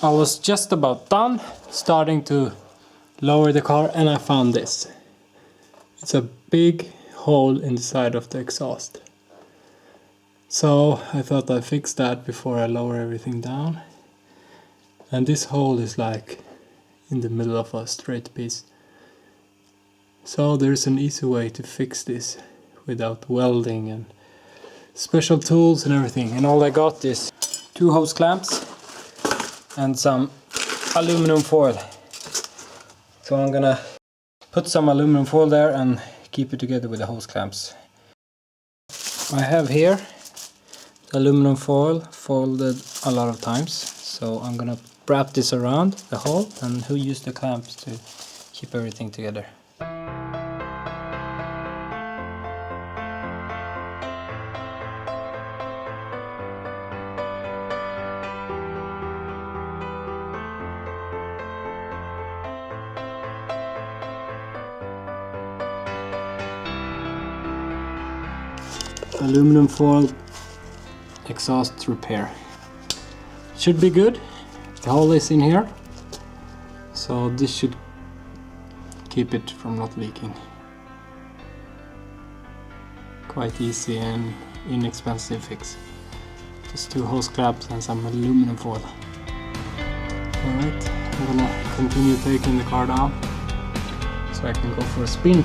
I was just about done, starting to lower the car, and I found this. It's a big hole in the side of the exhaust. So I thought I'd fix that before I lower everything down. And this hole is like in the middle of a straight piece. So there's an easy way to fix this without welding and special tools and everything. And all I got is 2 hose clamps and some aluminum foil. So I'm gonna put some aluminum foil there and keep it together with the hose clamps. I have here the aluminum foil folded a lot of times, so I'm gonna wrap this around the hole and use the clamps to keep everything together. Aluminum foil exhaust repair. Should be good. The hole is in here, so this should keep it from not leaking. Quite easy and inexpensive fix. Just 2 hose clamps and some aluminum foil. Alright, I'm gonna continue taking the car down so I can go for a spin.